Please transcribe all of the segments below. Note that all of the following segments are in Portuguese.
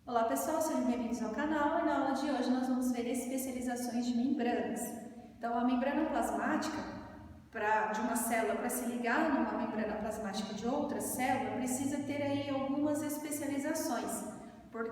Olá pessoal, sejam bem-vindos ao canal e na aula de hoje nós vamos ver especializações de membranas. Então a membrana plasmática, de uma célula para se ligar numa membrana plasmática de outra célula, precisa ter aí algumas especializações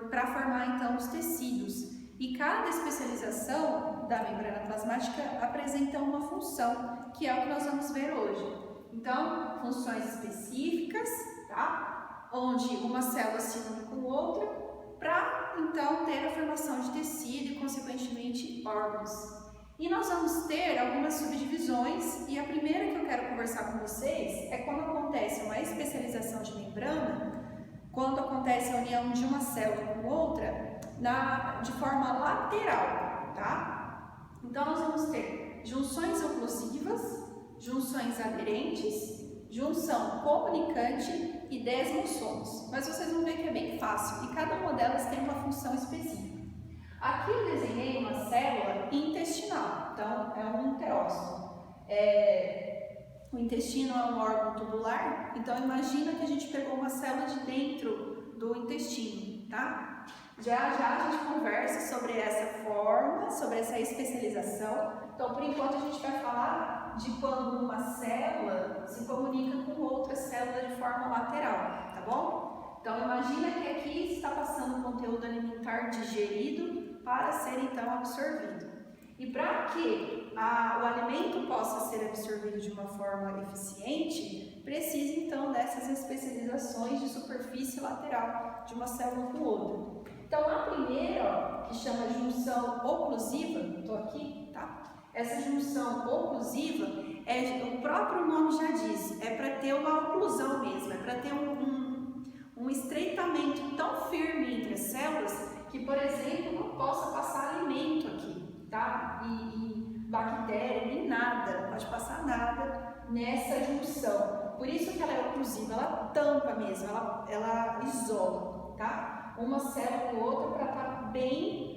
para formar então os tecidos. E cada especialização da membrana plasmática apresenta uma função, que é o que nós vamos ver hoje. Então, funções específicas, tá? Onde uma célula se une com outra, para então ter a formação de tecido e consequentemente órgãos. E nós vamos ter algumas subdivisões e a primeira que eu quero conversar com vocês é quando acontece uma especialização de membrana, quando acontece a união de uma célula com outra de forma lateral, tá? Então nós vamos ter junções oclusivas, junções aderentes, junção comunicante e desmossomos. Mas vocês vão ver que é bem fácil e cada uma delas tem uma função específica. Aqui eu desenhei uma célula intestinal, então é um enterócito. O intestino é um órgão tubular, então imagina que a gente pegou uma célula de dentro do intestino, tá? Já a gente conversa sobre essa forma, sobre essa especialização. Então, por enquanto, a gente vai falar de quando uma célula se comunica com outra célula de forma lateral, tá bom? Então, imagina que aqui está passando o conteúdo alimentar digerido para ser, então, absorvido. E para que o alimento possa ser absorvido de uma forma eficiente, precisa, então, dessas especializações de superfície lateral de uma célula com outra. Então, a primeira, que chama junção oclusiva, estou aqui, tá? Essa junção oclusiva, o próprio nome já diz, é para ter uma oclusão mesmo, é para ter um estreitamento tão firme entre as células que, por exemplo, não possa passar alimento aqui, tá? E bactéria, nem nada, não pode passar nada nessa junção. Por isso que ela é oclusiva, ela tampa mesmo, ela isola, tá? Uma célula com outra para estar bem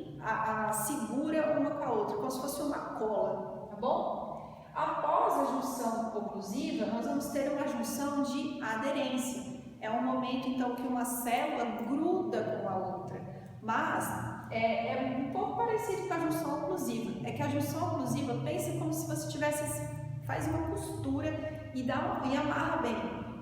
segura uma com a outra, como se fosse uma cola, tá bom? Após a junção oclusiva, nós vamos ter uma junção de aderência. É um momento, então, que uma célula gruda com a outra, mas é um pouco parecido com a junção oclusiva. É que a junção oclusiva, pense como se você faz uma costura e amarra bem.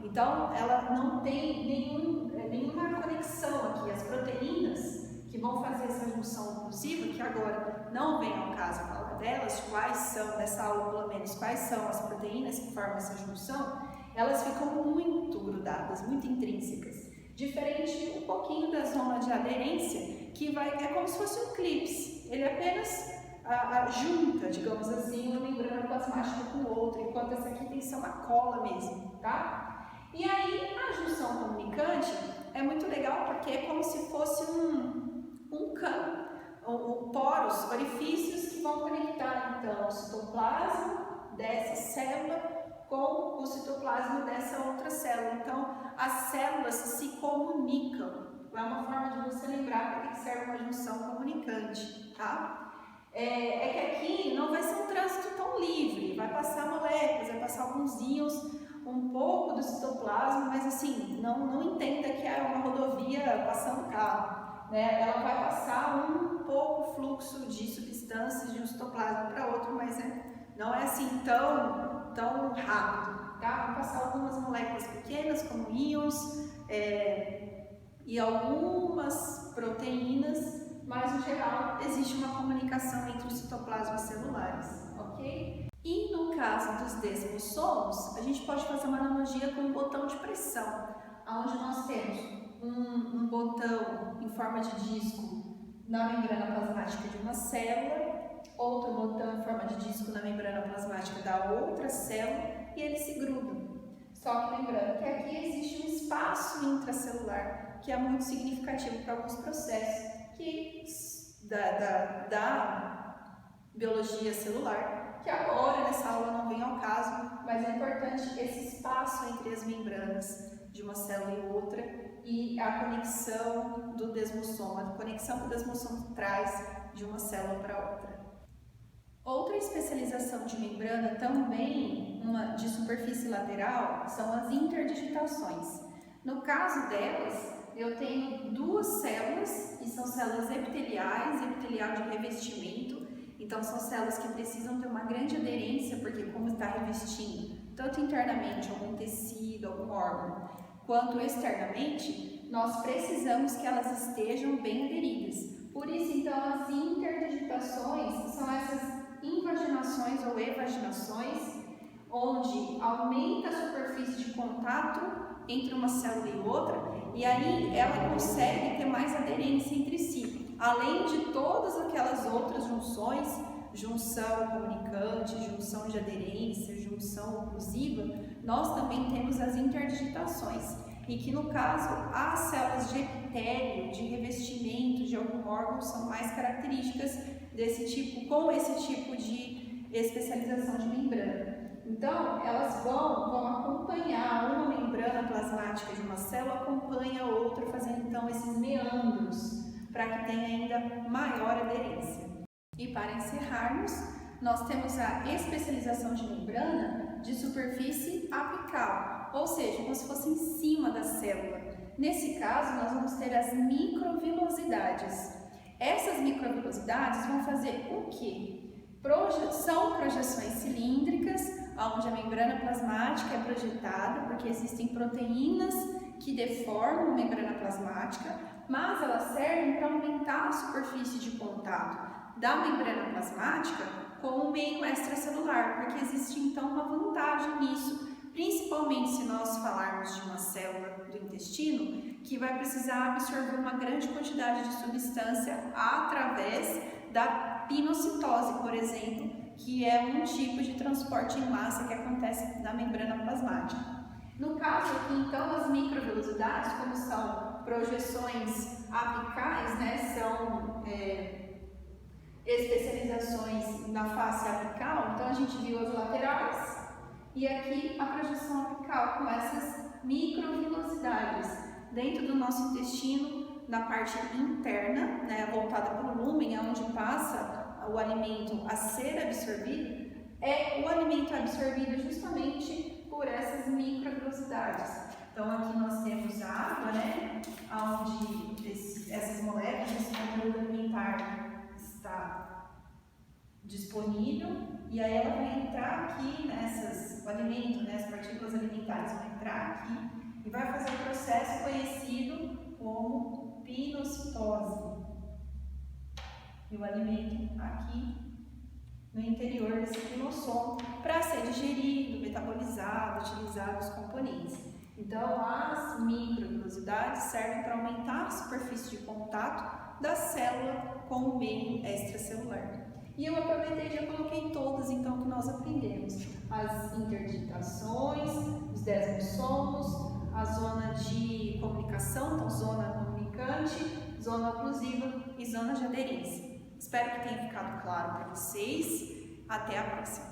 Então, ela não tem nenhuma conexão aqui. As proteínas que vão fazer essa junção oclusiva, que agora não vem ao caso falar delas, nessa aula pelo menos, quais são as proteínas que formam essa junção, elas ficam muito grudadas, muito intrínsecas. Diferente um pouquinho da zona de aderência, que é como se fosse um clips. Ele apenas junta, digamos assim, uma membrana plasmática com outra, enquanto essa aqui tem que ser uma cola mesmo, tá? E aí, a junção comunicante é muito legal porque é como se fosse um cano, poros, orifícios que vão conectar, então, o citoplasma dessa célula com o citoplasma dessa outra célula. Então, as células se comunicam. É uma forma de você lembrar para que serve uma junção comunicante, tá? É que aqui não vai ser um trânsito tão livre, vai passar moléculas, vai passar alguns íons, um pouco do citoplasma, mas assim, não entenda que é uma rodovia passando carro, né? Ela vai passar um pouco fluxo de substâncias de um citoplasma para outro, mas não é assim tão rápido, tá? Vão passar algumas moléculas pequenas, como íons, e algumas proteínas, mas no geral existe uma comunicação entre os citoplasmas celulares, ok? E no caso dos desmossomos, a gente pode fazer uma analogia com um botão de pressão, onde nós temos um botão em forma de disco na membrana plasmática de uma célula, outro botão em forma de disco na membrana plasmática da outra célula e eles se grudam. Só que lembrando que aqui existe um espaço intracelular que é muito significativo para alguns processos da biologia celular, que agora nessa aula não vem ao caso, mas é importante esse espaço entre as membranas de uma célula e outra e a conexão do desmossoma, a conexão que o desmossoma traz de uma célula para outra. Outra especialização de membrana também, de superfície lateral, são as interdigitações. No caso delas, eu tenho duas células, que são células epiteliais, epitelial de revestimento. Então, são células que precisam ter uma grande aderência, porque como está revestindo, tanto internamente, algum tecido, algum órgão, quanto externamente, nós precisamos que elas estejam bem aderidas. Por isso, então, as interdigitações são essas invaginações ou evaginações, onde aumenta a superfície de contato entre uma célula e outra, e aí ela consegue ter mais aderência entre si, além de todas aquelas outras junções, junção comunicante, junção de aderência, junção oclusiva, nós também temos as interdigitações, e que no caso as células de epitélio, de revestimento de algum órgão são mais características desse tipo, com esse tipo de especialização de membrana. Então, elas vão acompanhar uma membrana plasmática de uma célula, acompanha a outra, fazendo então esses meandros, para que tenha ainda maior aderência. E para encerrarmos, nós temos a especialização de membrana de superfície apical, ou seja, como se fosse em cima da célula. Nesse caso, nós vamos ter as microvilosidades. Essas microvilosidades vão fazer o quê? São projeções cilíndricas, onde a membrana plasmática é projetada, porque existem proteínas que deformam a membrana plasmática, mas elas servem para aumentar a superfície de contato da membrana plasmática com o meio extracelular, porque existe então uma vantagem nisso, principalmente se nós falarmos de uma célula do intestino que vai precisar absorver uma grande quantidade de substância através da pinocitose, por exemplo, que é um tipo de transporte em massa que acontece na membrana plasmática. No caso aqui, então, as microvilosidades, como são projeções apicais, né, são especializações na face apical, então a gente viu as laterais e aqui a projeção apical com essas microvilosidades dentro do nosso intestino, na parte interna, né, voltada para o lúmen, onde passa o alimento a ser absorvido, o alimento é absorvido justamente por essas microvilosidades. Então aqui nós temos a água, né, onde essas moléculas, esse conteúdo alimentar está disponível, e aí ela vai entrar aqui o alimento, né, as partículas alimentares vão entrar aqui e vai fazer um processo conhecido como pinocitose. E o alimento aqui no interior desse pinossomo para ser digerido, metabolizado, utilizado os componentes. Então, as microvilosidades servem para aumentar a superfície de contato da célula com o meio extracelular. E eu aproveitei e já coloquei todas, então, que nós aprendemos. As interdigitações, os desmossomos, a zona de comunicação, então zona comunicante, zona oclusiva e zona de aderência. Espero que tenha ficado claro para vocês. Até a próxima!